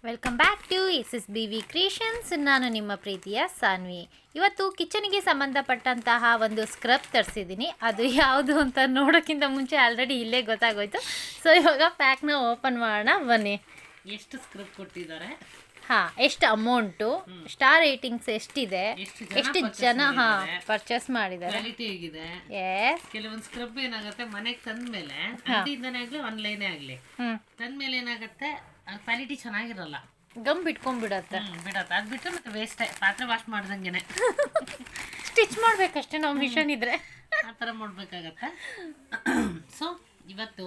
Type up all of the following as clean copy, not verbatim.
Welcome back to SSBV creations. ನಾನು ನಿಮ್ಮ ಪ್ರೀತಿಯ ಸಾನ್ವಿ. ಇವತ್ತು ಕಿಚನ್ಗೆ ಸಂಬಂಧಪಟ್ಟಂತಹ ಒಂದು ಸ್ಕ್ರಬ್ ತರಿಸಿದ್ದೀನಿ. ಅದು ಯಾವುದು ಅಂತ ನೋಡೋಕ್ಕಿಂತ ಮುಂಚೆ ಆಲ್ರೆಡಿ ಇಲ್ಲೇ ಗೊತ್ತಾಗೋಯ್ತು. ಸೊ ಇವಾಗ ಪ್ಯಾಕ್ನ ಓಪನ್ ಮಾಡೋಣ ಬನ್ನಿ. ಎಷ್ಟು ಸ್ಕ್ರಬ್ ಕೊಟ್ಟಿದ್ದಾರೆ, ಹಾಂ, ಎಷ್ಟು ಅಮೌಂಟು, ಸ್ಟಾರ್ ರೇಟಿಂಗ್ಸ್ ಎಷ್ಟಿದೆ, ಎಷ್ಟು ಜನ ಪರ್ಚೇಸ್ ಮಾಡಿದ್ದಾರೆ, ಕ್ವಾಲಿಟಿ ಹೇಗಿದೆ. ಎಸ್, ಕೆಲವೊಂದು ಸ್ಕ್ರಬ್ ಏನಾಗುತ್ತೆ ಮನೆಗೆ ತಂದ್ಮೇಲೆ ಅಂಗಡಿಯಿಂದನೇ ಆಗ್ಲಿ ಆನ್ಲೈನೇ ಆಗ್ಲಿ ತಂದ್ಮೇಲೆ ಏನಾಗುತ್ತೆ ಕ್ವಾಲಿಟಿ ಚೆನ್ನಾಗಿರಲ್ಲ, ಗಮ್ ಬಿಟ್ಕೊಂಡ್ಬಿಡತ್ತೆ, ಬಿಡತ್ತೆ. ಅದು ಬಿಟ್ಟರೆ ಮತ್ತೆ ವೇಸ್ಟೇ, ಪಾತ್ರೆ ವಾಶ್ ಮಾಡ್ದಂಗೆನೆ ಸ್ಟಿಚ್ ಮಾಡ್ಬೇಕಷ್ಟೇ ನಾವು ಮಿಷನ್ ಇದ್ರೆ ಆ ಥರ ಮಾಡ್ಬೇಕಾಗತ್ತೆ. ಸೊ ಇವತ್ತು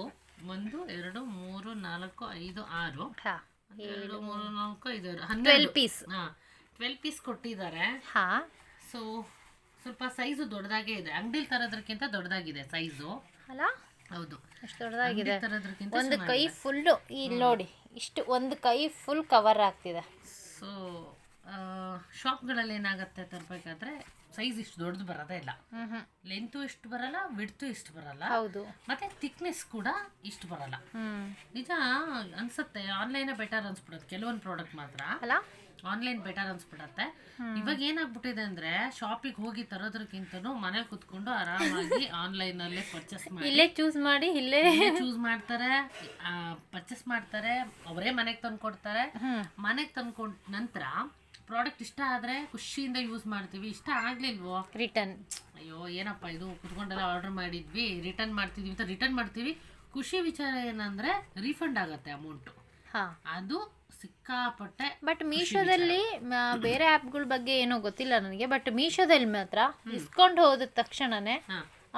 1 2 3 4 5 6 2 3 4 5 12 ಪೀಸ್. 12 ಪೀಸ್ ಕೊಟ್ಟಿದ್ದಾರೆ. ಹಾಂ, ಸೊ ಸ್ವಲ್ಪ ಸೈಜು ದೊಡ್ಡದಾಗೇ ಇದೆ, ಅಂಗಡಿಲಿ ತರೋದ್ರಕ್ಕಿಂತ ದೊಡ್ಡದಾಗಿದೆ ಸೈಜು. ಅಲ್ಲ, ಹೌದು, ಎಷ್ಟು ದೊಡ್ಡದಾಗಿದೆ. ತರೋದ್ರಕ್ಕಿಂತ ಒಂದು ಕೈ ಫುಲ್ಲು ಇಲ್ಲಿ ನೋಡಿ, ಇಷ್ಟು ಒಂದು ಕೈ ಫುಲ್ ಕವರ್ ಆಗ್ತಿದೆ. ಸೊ ಶಾಪ್ಗಳಲ್ಲಿ ಏನಾಗುತ್ತೆ ತರಬೇಕಾದ್ರೆ ಸೈಜ್ ಇಷ್ಟು ದೊಡ್ಡದು ಬರೋದೇ ಇಲ್ಲ, ಲೆಂತು ಇಷ್ಟು ಬರಲ್ಲ, ವಿಡ್ತು ಇಷ್ಟು ಬರಲ್ಲ, ಹೌದು, ಮತ್ತೆ ಥಿಕ್ನೆಸ್ ಕೂಡ ಇಷ್ಟು ಬರಲ್ಲ. ನಿಜ ಅನ್ಸುತ್ತೆ ಆನ್ಲೈನ್ ಬೆಟರ್ ಅನ್ಸ್ಬಿಡುತ್ತೆ ಕೆಲವೊಂದು ಪ್ರಾಡಕ್ಟ್ ಮಾತ್ರ, ಅಲ್ಲ ಆನ್ಲೈನ್ ಬೆಟರ್ ಅನ್ಸ್ಬಿಡತ್ತೆ. ಇವಾಗ ಏನಾಗ್ಬಿಟ್ಟಿದೆ ಅಂದ್ರೆ ಶಾಪಿಗೆ ಹೋಗಿ ತರೋದ್ರಕ್ಕಿಂತನೂ ಮನೇಲಿ ಕುತ್ಕೊಂಡು ಆರಾಮಾಗಿ ಆನ್ಲೈನ್ ಅಲ್ಲೇ ಪರ್ಚೇಸ್ ಮಾಡಿ, ಇಲ್ಲೇ ಚೂಸ್ ಮಾಡಿ ಇಲ್ಲೇ ಚೂಸ್ ಮಾಡ್ತಾರೆ, ಪರ್ಚೇಸ್ ಮಾಡ್ತಾರೆ, ಅವರೇ ಮನೆಗೆ ತಂದು ಕೊಡ್ತಾರೆ. ಮನೆಗೆ ತಂದ್ಕೊಂಡ ನಂತರ ಪ್ರಾಡಕ್ಟ್ ಇಷ್ಟ ಆದ್ರೆ ಖುಷಿಯಿಂದ ಯೂಸ್ ಮಾಡ್ತೀವಿ, ಇಷ್ಟ ಆಗ್ಲಿಲ್ವೋ ರಿಟರ್ನ್, ಅಯ್ಯೋ ಏನಪ್ಪ ಇದು ಕುತ್ಕೊಂಡೆಲ್ಲ ಆರ್ಡರ್ ಮಾಡಿದ್ವಿ ರಿಟರ್ನ್ ಮಾಡ್ತಿದ್ವಿ ಅಂತ ರಿಟರ್ನ್ ಮಾಡ್ತೀವಿ. ಖುಷಿ ವಿಚಾರ ಏನಂದ್ರೆ ರೀಫಂಡ್ ಆಗತ್ತೆ ಅಮೌಂಟು, ಅದು ಸಿಕ್ಕಾಪಟ್ಟೆ. ಬಟ್ ಮೀಶೋದಲ್ಲಿ ಬೇರೆ ಆ್ಯಪ್ಗಳ ಬಗ್ಗೆ ಏನೋ ಗೊತ್ತಿಲ್ಲ ನನಗೆ, ಬಟ್ ಮೀಶೋದಲ್ಲಿ ಮಾತ್ರ ಇಸ್ಕೊಂಡು ಹೋದ ತಕ್ಷಣನೇ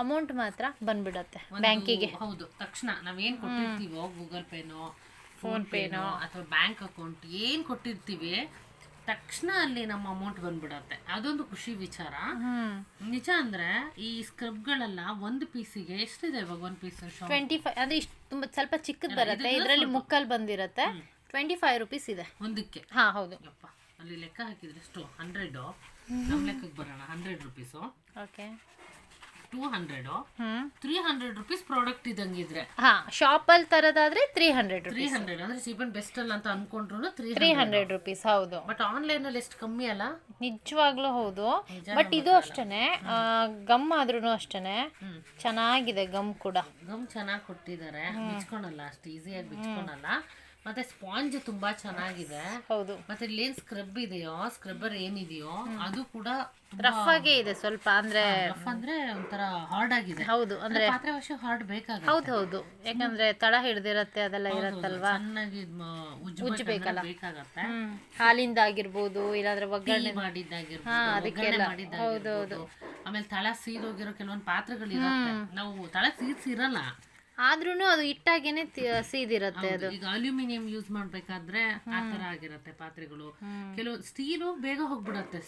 ಅಮೌಂಟ್ ಮಾತ್ರ ಬಂದ್ಬಿಡತ್ತೆ ಬ್ಯಾಂಕಿಗೆ. ಹೌದು, ತಕ್ಷಣ ನಾವೇನ್ ಕೊಟ್ಟಿರ್ತೀವೋ ಗೂಗಲ್ ಪೇನೋ ಫೋನ್ ಪೇನೋ ಅಥವಾ ಬ್ಯಾಂಕ್ ಅಕೌಂಟ್ ಏನ್ ಕೊಟ್ಟಿರ್ತೀವಿ ತಕ್ಷಣ ಅಲ್ಲಿ ನಮ್ಮ ಅಮೌಂಟ್ ಬಂದ್ಬಿಡತ್ತೆ. ಅದೊಂದು ಖುಷಿ ವಿಚಾರ. ನಿಜ ಅಂದ್ರೆ ಈ ಸ್ಕ್ರಬ್ಗಳೆಲ್ಲ ಒಂದು ಪೀಸಿಗೆ ಎಷ್ಟಿದೆ ಇವಾಗ? ಒಂದು ಪೀಸ್ 25, ಅಂದ್ರೆ ಇಷ್ಟು ತುಂಬ ಸ್ವಲ್ಪ ಚಿಕ್ಕದು ಬರುತ್ತೆ, ಇದರಲ್ಲಿ ಮುಕ್ಕಲ್ ಬಂದಿರುತ್ತೆ. 25 ರೂಪೀಸ್ ಇದೆ ಒಂದಕ್ಕೆ. ಹಾ, ಹೌದು. ಯಪ್ಪ, ಅಲ್ಲಿ ಲೆಕ್ಕ ಹಾಕಿದ್ರೆ ಎಷ್ಟು? 100 ನಮ್ಮ ಲೆಕ್ಕಕ್ಕೆ ಬರೋಣ. 100 ರುಪೀಸು, ಓಕೆ, 200, 300 ರುಪೀಸ್ ಪ್ರಾಡಕ್ಟ್ ಇದಂಗಿದ್ರೆ. ಹಾ, ಶಾಪಲ್ಲಿ ತರೋದಾದ್ರೆ 300 ಅಂದ್ರೆ ಚೀಪ್ ಅಂಡ್ ಬೆಸ್ಟ್ ಅಲ್ಲ ಅಂತ ಅನ್ಕೊಂಡ್ರು 300 ರೂಪೀಸ್. ಹೌದು, ಬಟ್ ಆನ್ಲೈನ್ ಅಲ್ಲಿ ಎಷ್ಟು ಕಮ್ಮಿ ಅಲ್ಲ, ನಿಜವಾಗ್ಲೂ ಹೌದು. ಬಟ್ ಇದು ಅಷ್ಟೇನೆ, ಗಮ್ ಆದ್ರೂ ಅಷ್ಟೇನೆ ಚೆನ್ನಾಗಿದೆ. ಗಮ್ ಕೂಡ ಗಮ್ ಚೆನ್ನಾಗಿ ಕೊಟ್ಟಿದ್ದಾರೆ, ಬಿಚ್ಕೊಳಲ್ಲ, ಅಷ್ಟು ಈಸಿಯಾಗಿ ಬಿಚ್ಕೊಳಲ್ಲ. ಮತ್ತೆ ಸ್ಪಾಂಜ್ ತುಂಬಾ ಚೆನ್ನಾಗಿದೆ. ಹೌದು, ಮತ್ತೆ ಇಲ್ಲಿ ಏನ್ ಸ್ಕ್ರಬ್ ಇದೆಯೋ, ಸ್ಕ್ರಬ್ಬರ್ ಏನಿದೆಯೋ ಅದು ಕೂಡ ರಫ್ ಆಗೇ ಇದೆ ಸ್ವಲ್ಪ, ಅಂದ್ರೆ ರಫ್ ಅಂದ್ರೆ ಒಂಥರ ಹಾರ್ಡ್ ಆಗಿದೆ. ಹೌದು, ಅಂದ್ರೆ ಪಾತ್ರೆ ವಾಶ ಹಾರ್ಡ್ ಬೇಕಾಗುತ್ತೆ. ಹೌದು ಹೌದು, ಯಾಕಂದ್ರೆ ತಳ ಹಿಡ್ದಿರತ್ತೆ, ಅದೆಲ್ಲ ಇರತ್ತಲ್ವಾ, ಚೆನ್ನಾಗಿ ಉಜ್ಜಬೇಕಲ್ಲ, ಬೇಕಾಗತ್ತೆ. ಹಾಲಿಂದ ಆಗಿರ್ಬೋದು, ಇಲ್ಲಾಂದ್ರೆ ಒಗ್ಗರಣೆ ಮಾಡಿದ್ದಾಗಿರ್ಬೋದು, ಮಾಡಿದ್ದಾಗಿರ್ಬೋದು. ಆಮೇಲೆ ತಳ ಸೀದೋಗಿರೋ ಕೆಲವೊಂದು ಪಾತ್ರೆಗಳು ಇರುತ್ತೆ, ನಾವು ತಳ ಸೀರ್ಸಿರಲ್ಲ, ಆದ್ರೂ ಅದು ಇಟ್ಟಾಗೇನೆ ಸೀದಿರತ್ತೆ. ಅದು ಈಗ ಅಲ್ಯೂಮಿನಿಯಂ ಯೂಸ್ ಮಾಡ್ಬೇಕಾದ್ರೆ ಆ ತರ ಆಗಿರತ್ತೆ ಪಾತ್ರೆಗಳು. ಕೆಲವು ಸ್ಟೀಲು ಬೇಗ ಹೋಗ್ಬಿಡತ್ತೆ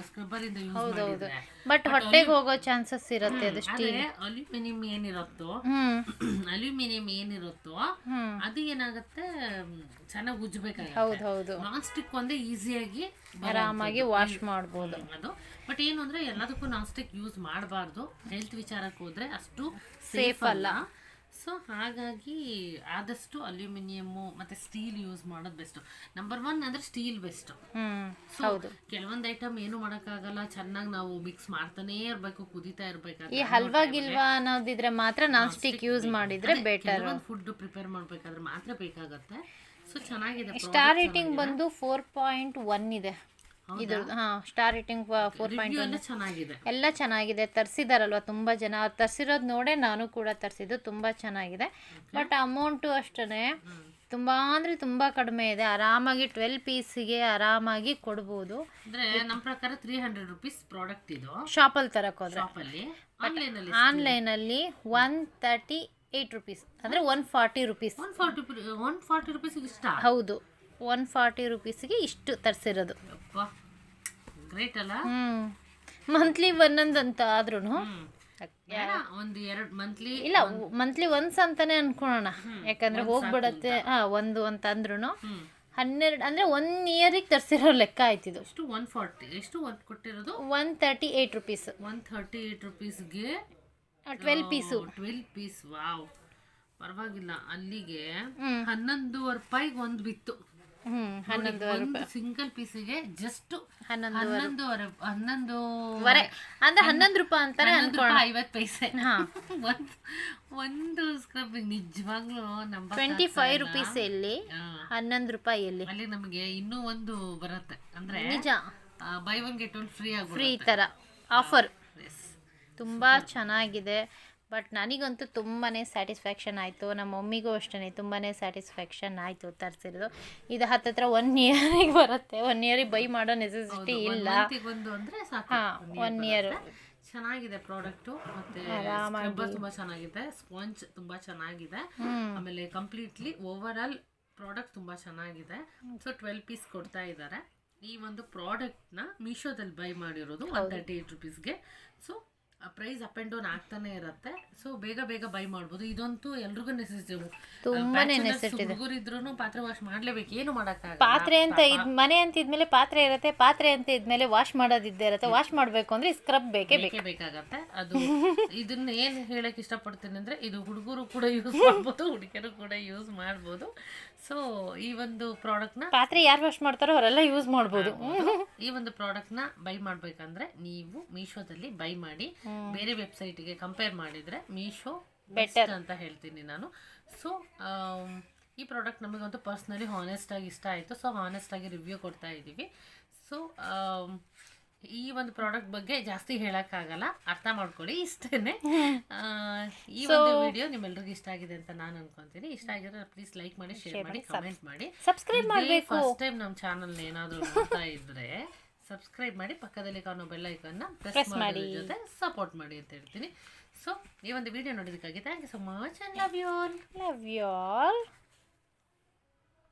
ಸ್ಕ್ರಬ್ಬರ್ ಇಂದ ಯೂಸ್ ಮಾಡಿದ್ರೆ, ಬಟ್ ಹೊಟ್ಟೆಗೆ ಹೋಗೋ ಚಾನ್ಸಸ್ ಇರುತ್ತೆ. ಅದು ಸ್ಟೀಲ್ ಅಲ್ಯೂಮಿನಿಯಂ ಏನಿರುತ್ತೋ ಅದು ಏನಾಗುತ್ತೆ ಚೆನ್ನಾಗಿ ಉಜ್ಜಬೇಕಾಗುತ್ತೆ. ಹೌದು, ನಾನ್ ಸ್ಟಿಕ್ ಒಂದೇ ಈಸಿಯಾಗಿ ಆರಾಮಾಗಿ ವಾಶ್ ಮಾಡ್ಬೋದು ಅದು. ಬಟ್ ಏನು ಅಂದ್ರೆ ಎಲ್ಲದಕ್ಕೂ ನಾನ್ ಸ್ಟಿಕ್ ಯೂಸ್ ಮಾಡಬಾರ್ದು, ಹೆಲ್ತ್ ವಿಚಾರಕ್ಕೆ ಹೋದ್ರೆ ಅಷ್ಟು ಸೇಫ್ ಅಲ್ಲ. ಸೊ ಹಾಗಾಗಿ ಆದಷ್ಟು ಅಲ್ಯೂಮಿನಿಯಮ್ಮು ಮತ್ತೆ ಸ್ಟೀಲ್ ಯೂಸ್ ಮಾಡೋದು ಬೆಸ್ಟ್. ನಂಬರ್ 1 ಅಂದ್ರೆ ಸ್ಟೀಲ್ ಬೆಸ್ಟ್. ಕೆಲವೊಂದು ಐಟಮ್ ಏನು ಮಾಡೋಕ್ಕಾಗಲ್ಲ, ಚೆನ್ನಾಗಿ ನಾವು ಮಿಕ್ಸ್ ಮಾಡ್ತಾನೆ ಇರಬೇಕು, ಕುದಿತಾ ಇರಬೇಕಾದ್ರೆ. ಈ ಹಲ್ವಾ ಗಿಲ್ವಾ ಅನ್ನೋದಿದ್ರೆ ಮಾತ್ರ ನಾನ್ ಸ್ಟಿಕ್ ಯೂಸ್ ಮಾಡಿದ್ರೆ ಬೆಟರ್. ಫುಡ್ ಪ್ರಿಪೇರ್ ಮಾಡ್ಬೇಕಾದ್ರೆ ಮಾತ್ರ ಬೇಕಾಗತ್ತೆ. ಸೊ ಚೆನ್ನಾಗಿದೆ. ಸ್ಟಾರ್ ರೇಟಿಂಗ್ ಬಂದು 4.1 ಇದೆ ಇದು. ಸ್ಟಾರ್ ರೇಟಿಂಗ್ 4.1 ಚೆನ್ನಾಗಿದೆ, ಎಲ್ಲ ಚೆನ್ನಾಗಿದೆ. ತರಿಸಿದಾರಲ್ವ ತುಂಬ ಜನ, ಅವ್ರು ತರಿಸಿರೋದು ನೋಡೇ ನಾನು ಕೂಡ ತರಿಸಿದ್ದು, ತುಂಬ ಚೆನ್ನಾಗಿದೆ. ಬಟ್ ಅಮೌಂಟು ಅಷ್ಟೇ ತುಂಬ ಅಂದರೆ ತುಂಬ ಕಡಿಮೆ ಇದೆ. ಆರಾಮಾಗಿ 12 ಪೀಸಿಗೆ ಆರಾಮಾಗಿ ಕೊಡ್ಬೋದು. ಅಂದ್ರೆ ನಮ್ಮ ಪ್ರಕಾರ 300 ರುಪೀಸ್ ಪ್ರಾಡಕ್ಟ್ ಇದು ಶಾಪಲ್ಲಿ ತರಕ್ಕೆ ಹೋದ್ರೆ. ಆನ್ಲೈನಲ್ಲಿ 138 ರೂಪೀಸ್, ಅಂದರೆ 140 ರೂಪೀಸ್. 140 ರುಪೀಸಿಗೆ ಇಷ್ಟ. ಹೌದು, 140 ರೂಪೀಸಿಗೆ ಇಷ್ಟು ತರಿಸಿರೋದು. ಗ್ರೇಟ್ ಅಲ್ಲ. ಮಂತ್ಲಿ ಒಂದೊಂದು ಅಂತ ಆದ್ರೂ ಒಂದು 2 ಮಂತ್ಲಿ ಇಲ್ಲ, ಮಂತ್ಲಿ ಒನ್ಸ್ ಅಂತಾನೆ ಅನ್ಕೊಳ್ಳೋಣ, ಯಾಕಂದ್ರೆ ಹೋಗ್ಬಿಡತ್ತೆ. ಒಂದು ಅಂತ ಅಂದ್ರೂ 12 ಅಂದ್ರೆ 1 ಇಯರಿಗೆ ತರಿಸಿರೋ ಲೆಕ್ಕ ಆಯ್ತಿದ್ದು. ಎಷ್ಟು? 140 ಎಷ್ಟು ಕೊಟ್ಟಿರೋದು? 138 ರೂಪೀಸ್. 138 ರುಪೀಸ್ಗೆ 12 ಪೀಸು. 12 ಪೀಸ್. ವಾವ್, ಪರವಾಗಿಲ್ಲ. ಅಲ್ಲಿಗೆ 11.5 ರೂಪಾಯಿಗೆ ಒಂದು ಬಿತ್ತು. ಒಂದು ಸಿಂಗಲ್ ಪೀಸಿಗೆ ಜಸ್ಟ್ 11 ಅಂದ್ರೆ 11 ರೂಪಾಯಿ ಅಂತಾನೆ ಅನ್ಕೊಳ್ಳೋಣ. 50 ಪೈಸೆ ಒಂದು ಸ್ಕ್ರಬ್ ನಿಜವಾಗ್ಲೂ ನಂಬ 25 ರುಪೀಸ್ ಎಲ್ಲಿ 11 ರೂಪಾಯಿ ಎಲ್ಲಿ. ಅಲ್ಲಿ ನಮಗೆ ಇನ್ನೂ ಒಂದು ಬರುತ್ತೆ ಅಂದ್ರೆ ನಿಜ, by one get one free ತರ ಆಫರ್. ತುಂಬಾ ಚೆನ್ನಾಗಿದೆ. ಬಟ್ ನನಗಂತೂ ತುಂಬಾ ಸ್ಯಾಟಿಸ್ಫ್ಯಾಕ್ಷನ್ ಆಯಿತು, ನಮ್ಮ ಮಮ್ಮಿಗೂ ಅಷ್ಟೇ ತುಂಬಾ ಸ್ಯಾಟಿಸ್ಫ್ಯಾಕ್ಷನ್ ಆಯಿತು ತರಿಸಿರೋದು. ಇದು ಹತ್ತತ್ರ 1 ಇಯರಿಗೆ ಬರುತ್ತೆ. 1 ಇಯರಿಗೆ ಬೈ ಮಾಡೋ ನೆಸೆಸಿಟಿ ಇಲ್ಲ. ಹಾಂ, 1 ಇಯರ್. ಚೆನ್ನಾಗಿದೆ ಪ್ರಾಡಕ್ಟು. ಮತ್ತೆ ತುಂಬಾ ಚೆನ್ನಾಗಿದೆ, ಸ್ಪಾಂಜ್ ತುಂಬಾ ಚೆನ್ನಾಗಿದೆ. ಆಮೇಲೆ ಕಂಪ್ಲೀಟ್ಲಿ ಓವರ್ ಆಲ್ ಪ್ರಾಡಕ್ಟ್ ತುಂಬಾ ಚೆನ್ನಾಗಿದೆ. ಸೊ 12 ಪೀಸ್ ಕೊಡ್ತಾ ಇದ್ದಾರೆ. ಈ ಒಂದು ಪ್ರಾಡಕ್ಟ್ನ ಮೀಶೋದಲ್ಲಿ ಬೈ ಮಾಡಿರೋದು 138 ರುಪೀಸ್ಗೆ. So price up and down ಆಗ್ತಾನೆ ಇರುತ್ತೆ. ಸೊ ಬೇಗ ಬೇಗ ಬೈ ಮಾಡ್ಬೋದು. ಇದಂತೂ ಎಲ್ರಿಗೂ ನೆಸೆಸಿಟಿ. ಹುಡುಗರಿದ್ರು ಪಾತ್ರೆ ವಾಶ್ ಮಾಡ್ಲೇಬೇಕು, ಏನು ಮಾಡೋಕ್ಕಾಗಲ್ಲ. ಪಾತ್ರೆ ಅಂತ ಮನೆ ಅಂತ ಇದ್ಮೇಲೆ ಪಾತ್ರೆ ಇರುತ್ತೆ, ಪಾತ್ರೆ ಅಂತ ಇದ್ಮೇಲೆ ವಾಶ್ ಮಾಡೋದಿದ್ದೇ ಇರುತ್ತೆ. ವಾಶ್ ಮಾಡಬೇಕು ಅಂದ್ರೆ ಸ್ಕ್ರಬ್ ಬೇಕಾಗತ್ತೆ. ಅದು ಇದನ್ನ ಏನು ಹೇಳಕ್ ಇಷ್ಟಪಡ್ತೀನಿ ಅಂದ್ರೆ ಇದು ಹುಡುಗರು ಕೂಡ ಯೂಸ್ ಮಾಡ್ಬೋದು, ಹುಡುಗಿಯರು ಕೂಡ ಯೂಸ್ ಮಾಡ್ಬೋದು. ಸೊ ಈ ಒಂದು ಪ್ರಾಡಕ್ಟ್ನ ಪಾತ್ರೆ ಯಾರು ವಾಶ್ ಮಾಡ್ತಾರೋ ಅವರೆಲ್ಲ ಯೂಸ್ ಮಾಡ್ಬೋದು. ಈ ಒಂದು ಪ್ರಾಡಕ್ಟ್ನ ಬೈ ಮಾಡ್ಬೇಕಂದ್ರೆ ನೀವು ಮೀಶೋದಲ್ಲಿ ಬೈ ಮಾಡಿ. ಬೇರೆ ವೆಬ್ಸೈಟ್ಗೆ ಕಂಪೇರ್ ಮಾಡಿದ್ರೆ ಮೀಶೋ ಬೆಟರ್ ಅಂತ ಹೇಳ್ತೀನಿ ನಾನು. ಸೊ ಈ ಪ್ರಾಡಕ್ಟ್ ನಮಗಂತೂ ಪರ್ಸ್ನಲಿ ಹಾನೆಸ್ಟ್ ಆಗಿ ಇಷ್ಟ ಆಯಿತು. ಸೊ ಹಾನೆಸ್ಟ್ ಆಗಿ ರಿವ್ಯೂ ಕೊಡ್ತಾ ಇದ್ದೀವಿ. ಸೊ ಈ ಒಂದು ಪ್ರಾಡಕ್ಟ್ ಬಗ್ಗೆ ಜಾಸ್ತಿ ಹೇಳಕ್ಕಾಗಲ್ಲ, ಅರ್ಥ ಮಾಡ್ಕೊಳ್ಳಿ ಇಷ್ಟೇನೆ. ಈ ಒಂದು ವಿಡಿಯೋ ನಿಮ್ಮೆಲ್ರಿಗೂ ಇಷ್ಟ ಆಗಿದೆ ಅಂತ ನಾನು ಅನ್ಕೊಂತೀನಿ. ಇಷ್ಟ ಆಗಿದ್ರೆ ಪ್ಲೀಸ್ ಲೈಕ್ ಮಾಡಿ, ಶೇರ್ ಮಾಡಿ, ಕಮೆಂಟ್ ಮಾಡಿ, ಸಬ್ಸ್ಕ್ರೈಬ್ ಮಾಡಬೇಕು. ಫಸ್ಟ್ ಟೈಮ್ ನಮ್ಮ ಚಾನಲ್ ಏನಾದರೂ ನೋಡ್ತಾ ಇದ್ರೆ ಸಬ್ಸ್ಕ್ರೈಬ್ ಮಾಡಿ, ಪಕ್ಕದಲ್ಲಿ ಕಾಣೋ ಬೆಲ್ ಐಕಾನ್ನ ಪ್ರೆಸ್ ಮಾಡಿ, ಜೊತೆ ಸಪೋರ್ಟ್ ಮಾಡಿ ಅಂತ ಹೇಳ್ತೀನಿ. ಸೊ ಈ ಒಂದು ವಿಡಿಯೋ ನೋಡೋದಕ್ಕಾಗಿ thank you so much and love you all.